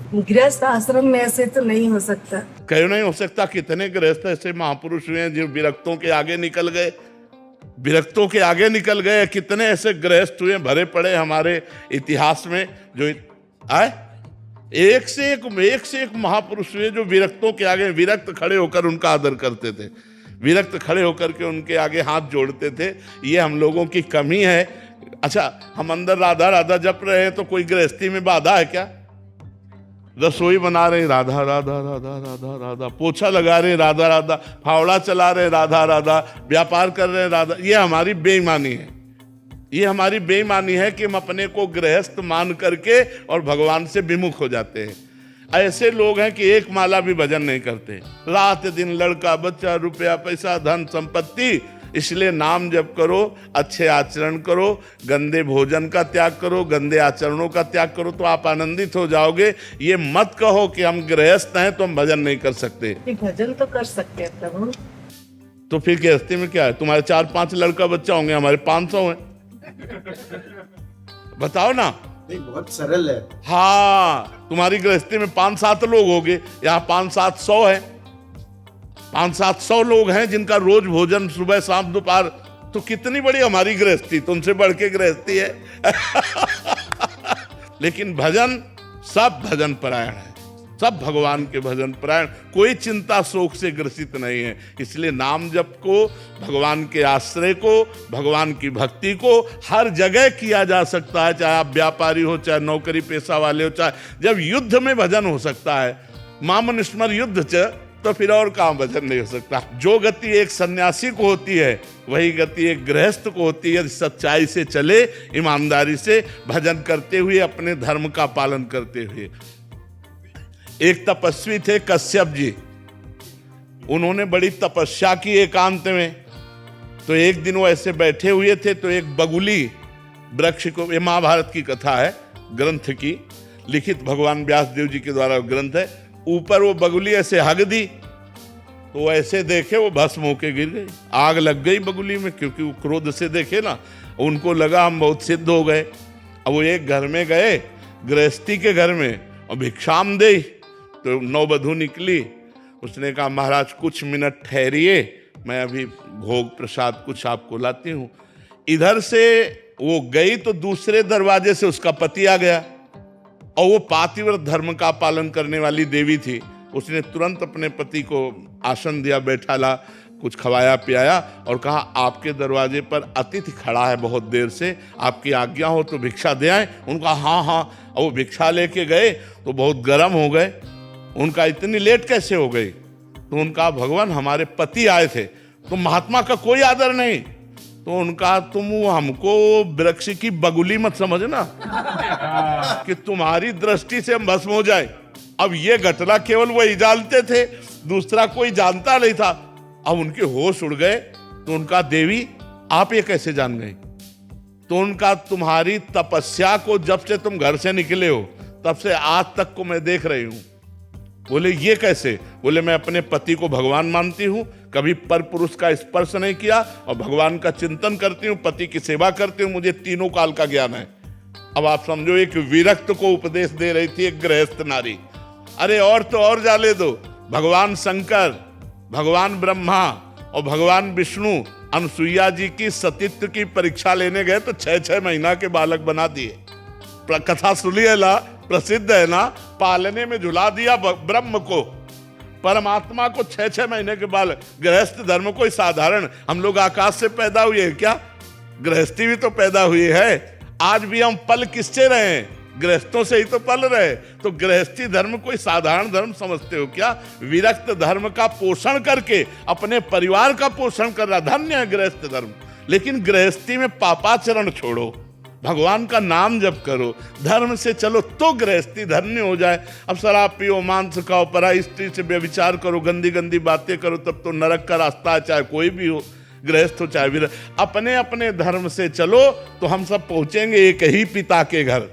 गृहस्थ आश्रम में ऐसे तो नहीं हो सकता। क्यों नहीं हो सकता? कितने गृहस्थ ऐसे महापुरुष हुए हैं जो विरक्तों के आगे निकल गए, विरक्तों के आगे निकल गए। कितने ऐसे गृहस्थ हुए भरे पड़े हमारे इतिहास में जो आए, एक से एक महापुरुष हुए जो विरक्तों के आगे, विरक्त खड़े होकर उनका आदर करते थे, विरक्त खड़े होकर के उनके आगे हाथ जोड़ते थे। ये हम लोगों की कमी है। अच्छा, हम अंदर राधा राधा जप रहे हैं तो कोई गृहस्थी में बाधा है क्या? रसोई बना रहे राधा राधा राधा राधा राधा, पोछा लगा रहे राधा राधा, फावड़ा चला रहे राधा राधा, व्यापार कर रहे राधा। ये हमारी बेईमानी है, ये हमारी बेईमानी है कि हम अपने को गृहस्थ मान करके और भगवान से विमुख हो जाते हैं। ऐसे लोग हैं कि एक माला भी भजन नहीं करते, रात दिन लड़का बच्चा रुपया पैसा धन संपत्ति। इसलिए नाम जप करो, अच्छे आचरण करो, गंदे भोजन का त्याग करो, गंदे आचरणों का त्याग करो, तो आप आनंदित हो जाओगे। ये मत कहो कि हम गृहस्थ हैं तो हम भजन नहीं कर सकते। भजन तो कर सकते हैं प्रभु। तो फिर गृहस्थी में क्या है? तुम्हारे 4-5 लड़का बच्चा होंगे, हमारे 500 हैं। बताओ ना। नहीं, बहुत सरल है। हाँ, तुम्हारी गृहस्थी में 5-7 लोग होंगे, यहाँ 5-700 है। 500-700 लोग हैं जिनका रोज भोजन सुबह शाम दोपहर। तो कितनी बड़ी हमारी गृहस्थी, तुमसे बढ़ के गृहस्थी है। लेकिन भजन, सब भजन परायण है, सब भगवान के भजन परायण, कोई चिंता शोक से ग्रसित नहीं है। इसलिए नाम जप को, भगवान के आश्रय को, भगवान की भक्ति को हर जगह किया जा सकता है, चाहे आप व्यापारी हो, चाहे नौकरी पेशा वाले हो, चाहे जब युद्ध में भजन हो सकता है। मामन स्मर युद्ध च, तो फिर और कहाँ भजन नहीं हो सकता। जो गति एक सन्यासी को होती है वही गति एक गृहस्थ को होती है। सच्चाई से चले, ईमानदारी से भजन करते हुए, अपने धर्म का पालन करते हुए। एक तपस्वी थे कश्यप जी, उन्होंने बड़ी तपस्या की एकांत में। तो एक दिन वो ऐसे बैठे हुए थे तो एक बगुली वृक्ष को, ये महाभारत की कथा है, ग्रंथ की, लिखित भगवान व्यास देव जी के द्वारा ग्रंथ है। ऊपर वो बगुली ऐसे हग दी तो ऐसे देखे वो भस्म होके गिर गई, आग लग गई बगुली में, क्योंकि वो क्रोध से देखे ना, उनको लगा हम बहुत सिद्ध हो गए। अब वो एक घर में गए, गृहस्थी के घर में, और भिक्षाम दे। तो नौबधू निकली, उसने कहा महाराज कुछ मिनट ठहरिए, मैं अभी भोग प्रसाद कुछ आपको लाती हूँ। इधर से वो गई तो दूसरे दरवाजे से उसका पति आ गया, और वो पातिव्रत धर्म का पालन करने वाली देवी थी। उसने तुरंत अपने पति को आसन दिया, बैठाला, कुछ खवाया पियाया और कहा आपके दरवाजे पर अतिथि खड़ा है बहुत देर से, आपकी आज्ञा हो तो भिक्षा दे आए। उनका हाँ हाँ। और वो भिक्षा लेके गए तो बहुत गर्म हो गए। उनका इतनी लेट कैसे हो गई? तो उनका भगवान हमारे पति आए थे, तो महात्मा का कोई आदर नहीं। तो उनका तुम हमको वृक्ष की बगुली मत समझना कि तुम्हारी दृष्टि से हम भस्म हो जाए। अब ये घटना केवल वही जानते थे, दूसरा कोई जानता नहीं था। अब उनके होश उड़ गए। तो उनका देवी आप ये कैसे जान गए? तो उनका तुम्हारी तपस्या को जब से तुम घर से निकले हो तब से आज तक को मैं देख रही हूं। बोले ये कैसे? बोले मैं अपने पति को भगवान मानती हूँ, कभी पर पुरुष का स्पर्श नहीं किया और भगवान का चिंतन करती हूँ, पति की सेवा करती हूँ, मुझे तीनों काल का ज्ञान है। अब आप समझो, एक विरक्त को उपदेश दे रही थी एक गृहस्थ नारी। अरे और तो और जाने दो, भगवान शंकर, भगवान ब्रह्मा और भगवान विष्णु अनुसुईया जी की सतीत्व की परीक्षा लेने गए तो 6-6 महीना के बालक बना दिए। कथा सुनी है ना, प्रसिद्ध है ना, पालने में झुला दिया ब्रह्म को, परमात्मा को 6-6 महीने के बालक। गृहस्थ धर्म कोई साधारण, हम लोग आकाश से पैदा हुए हैं क्या? गृहस्थी भी तो पैदा हुई है। आज भी हम पल किससे रहे हैं? गृहस्थों से ही तो पल रहे। तो गृहस्थी धर्म कोई साधारण धर्म समझते हो क्या? विरक्त धर्म का पोषण करके अपने परिवार का पोषण कर रहा, धन्य है गृहस्थ धर्म। लेकिन गृहस्थी में पापाचरण छोड़ो, भगवान का नाम जप करो, धर्म से चलो तो गृहस्थी धन्य हो जाए। अब शराब पियो, मांस खाओ, पराई स्त्री से व्यभिचार करो, गंदी गंदी बातें करो, तब तो नरक का रास्ता है, चाहे कोई भी हो, गृहस्थ हो चाहे वीर। अपने अपने धर्म से चलो तो हम सब पहुंचेंगे एक ही पिता के घर।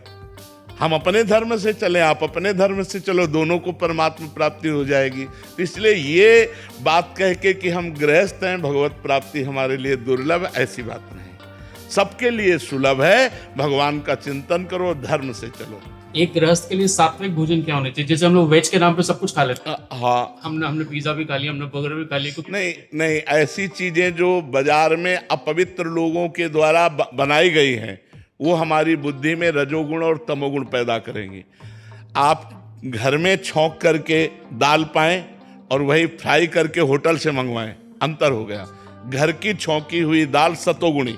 हम अपने धर्म से चले, आप अपने धर्म से चलो, दोनों को परमात्मा प्राप्ति हो जाएगी। इसलिए ये बात कह के कि हम गृहस्थ हैं, भगवत प्राप्ति हमारे लिए दुर्लभ, ऐसी बात नहीं, सबके लिए सुलभ है। भगवान का चिंतन करो, धर्म से चलो। एक गृहस्थ के लिए सात्विक भोजन क्या होना चाहिए? जैसे हम लोग वेज के नाम पे सब कुछ खा लेते हैं, हाँ, हमने पिज्जा भी खा लिया, हमने बर्गर भी खा लिया, कुछ नहीं नहीं, ऐसी चीजें जो बाजार में अपवित्र लोगों के द्वारा बनाई गई हैं वो हमारी बुद्धि में रजोगुण और तमोगुण पैदा करेंगी। आप घर में छौंक करके दाल पाएं और वही फ्राई करके होटल से मंगवाएं, अंतर हो गया। घर की छौंकी हुई दाल सतोगुणी,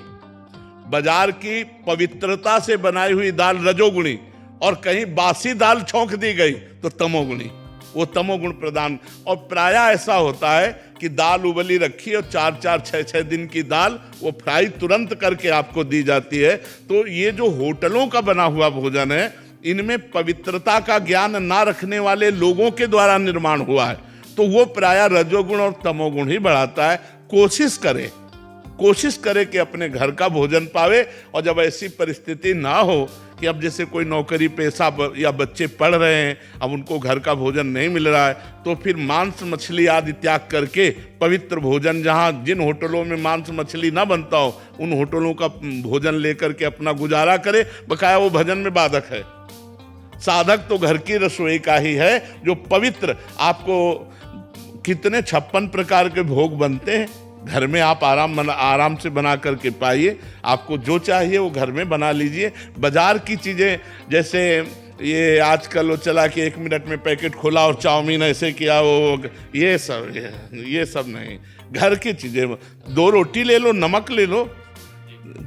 बाजार की पवित्रता से बनाई हुई दाल रजोगुणी, और कहीं बासी दाल छौंक दी गई तो तमोगुणी, वो तमोगुण प्रदान। और प्रायः ऐसा होता है कि दाल उबली रखी और 4-4, 6-6 दिन की दाल वो फ्राई तुरंत करके आपको दी जाती है। तो ये जो होटलों का बना हुआ भोजन है, इनमें पवित्रता का ज्ञान ना रखने वाले लोगों के द्वारा निर्माण हुआ है, तो वो प्रायः रजोगुण और तमोगुण ही बढ़ाता है। कोशिश करे कि अपने घर का भोजन पावे। और जब ऐसी परिस्थिति ना हो कि अब जैसे कोई नौकरी पेशा या बच्चे पढ़ रहे हैं, अब उनको घर का भोजन नहीं मिल रहा है, तो फिर मांस मछली आदि त्याग करके पवित्र भोजन, जहाँ जिन होटलों में मांस मछली ना बनता हो उन होटलों का भोजन लेकर के अपना गुजारा करे। बकाया वो भजन में बाधक है। साधक तो घर की रसोई का ही है जो पवित्र। आपको कितने 56 प्रकार के भोग बनते हैं घर में, आप आराम से बना करके पाइए। आपको जो चाहिए वो घर में बना लीजिए। बाजार की चीज़ें जैसे ये आजकल वो चला कि 1 मिनट में पैकेट खोला और चाउमीन ऐसे किया, वो ये सब नहीं। घर की चीज़ें, 2 रोटी ले लो, नमक ले लो,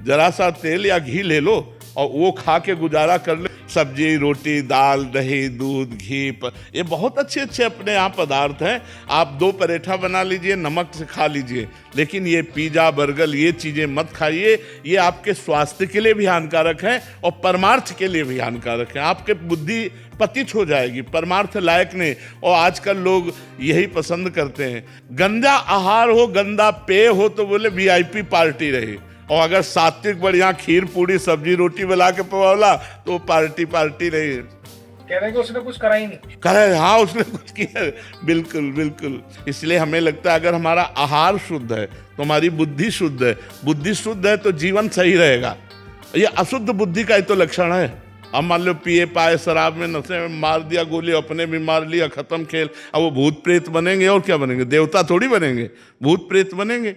जरा सा तेल या घी ले लो और वो खा के गुजारा कर लो। सब्जी, रोटी, दाल, दही, दूध, घी, ये बहुत अच्छे अच्छे अपने यहाँ पदार्थ हैं। आप 2 पराठा बना लीजिए, नमक से खा लीजिए, लेकिन ये पिज्जा, बर्गर, ये चीज़ें मत खाइए। ये आपके स्वास्थ्य के लिए भी हानिकारक है और परमार्थ के लिए भी हानिकारक है। आपके बुद्धि पतित हो जाएगी, परमार्थ लायक नहीं। और आजकल लोग यही पसंद करते हैं, गंदा आहार हो, गंदा पेय हो तो बोले VIP पार्टी रही, और अगर सात्विक बढ़िया खीर पूड़ी सब्जी रोटी बना के पवाला तो पार्टी नहीं। कह रहे हैं कि उसने कुछ करा ही नहीं। करे, हाँ उसने कुछ किया, बिल्कुल। इसलिए हमें लगता है अगर हमारा आहार शुद्ध है तो हमारी बुद्धि शुद्ध है। बुद्धि शुद्ध है तो जीवन सही रहेगा। ये अशुद्ध बुद्धि का ही तो लक्षण है। अब मान लो पिए पाए शराब में नशे में मार दिया गोली, अपने भी मार लिया, खत्म खेल। अब वो भूत प्रेत बनेंगे और क्या बनेंगे? देवता थोड़ी बनेंगे, भूत प्रेत बनेंगे।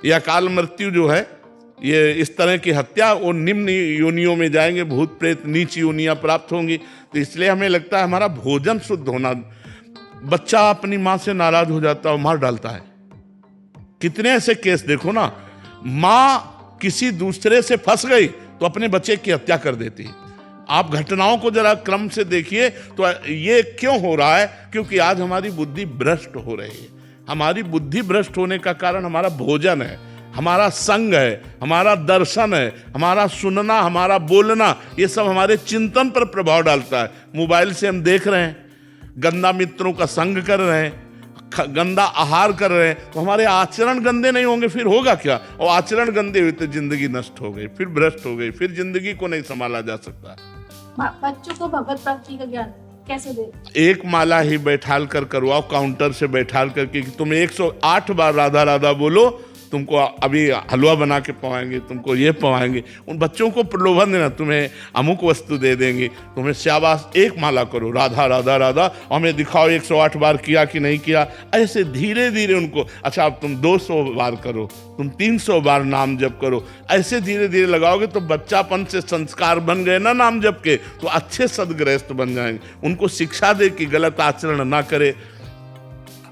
या काल मृत्यु जो है, ये इस तरह की हत्या, वो निम्न योनियों में जाएंगे, भूत प्रेत नीच योनियां प्राप्त होंगी। तो इसलिए हमें लगता है हमारा भोजन शुद्ध होना। बच्चा अपनी माँ से नाराज हो जाता है और मार डालता है। कितने ऐसे केस देखो ना, माँ किसी दूसरे से फंस गई तो अपने बच्चे की हत्या कर देती है। आप घटनाओं को जरा क्रम से देखिए तो ये क्यों हो रहा है? क्योंकि आज हमारी बुद्धि भ्रष्ट हो रही है। हमारी बुद्धि भ्रष्ट होने का कारण हमारा भोजन है, हमारा संग है, हमारा दर्शन है, हमारा सुनना, हमारा बोलना, ये सब हमारे चिंतन पर प्रभाव डालता है। मोबाइल से हम देख रहे हैं, गंदा मित्रों का संग कर रहे हैं, गंदा आहार कर रहे हैं, तो हमारे आचरण गंदे नहीं होंगे, फिर होगा क्या? और आचरण गंदे हुए तो जिंदगी नष्ट हो गई, फिर भ्रष्ट हो गई, फिर जिंदगी को नहीं संभाला जा सकता। बच्चों को भगवत प्राप्ति का ज्ञान कैसे दे? एक माला ही बैठाल कर करवाओ, काउंटर से बैठाल करके कि तुम 108 बार राधा राधा बोलो, तुमको अभी हलवा बना के पवाएंगे, तुमको ये पवाएंगे। उन बच्चों को प्रलोभन देना, तुम्हें अमुक वस्तु दे देंगे, तुम्हें शाबाश, एक माला करो राधा राधा राधा, हमें दिखाओ 108 बार किया कि नहीं किया। ऐसे धीरे धीरे उनको, अच्छा अब तुम 200 बार करो, तुम 300 बार नाम जप करो। ऐसे धीरे धीरे लगाओगे तो बच्चापन से संस्कार बन गए ना नाम जप के, तो अच्छे सदगृहस्थ बन जाएंगे। उनको शिक्षा दे कि गलत आचरण ना करे।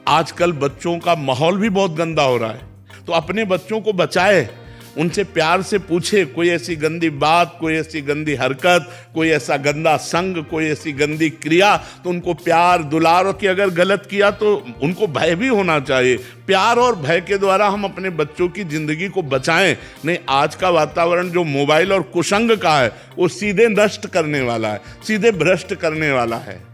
आजकल बच्चों का माहौल भी बहुत गंदा हो रहा है, तो अपने बच्चों को बचाए, उनसे प्यार से पूछे, कोई ऐसी गंदी बात, कोई ऐसी गंदी हरकत, कोई ऐसा गंदा संग, कोई ऐसी गंदी क्रिया, तो उनको प्यार दुलार की, अगर गलत किया तो उनको भय भी होना चाहिए। प्यार और भय के द्वारा हम अपने बच्चों की जिंदगी को बचाएं। नहीं, आज का वातावरण जो मोबाइल और कुसंग का है वो सीधे नष्ट करने वाला है, सीधे भ्रष्ट करने वाला है।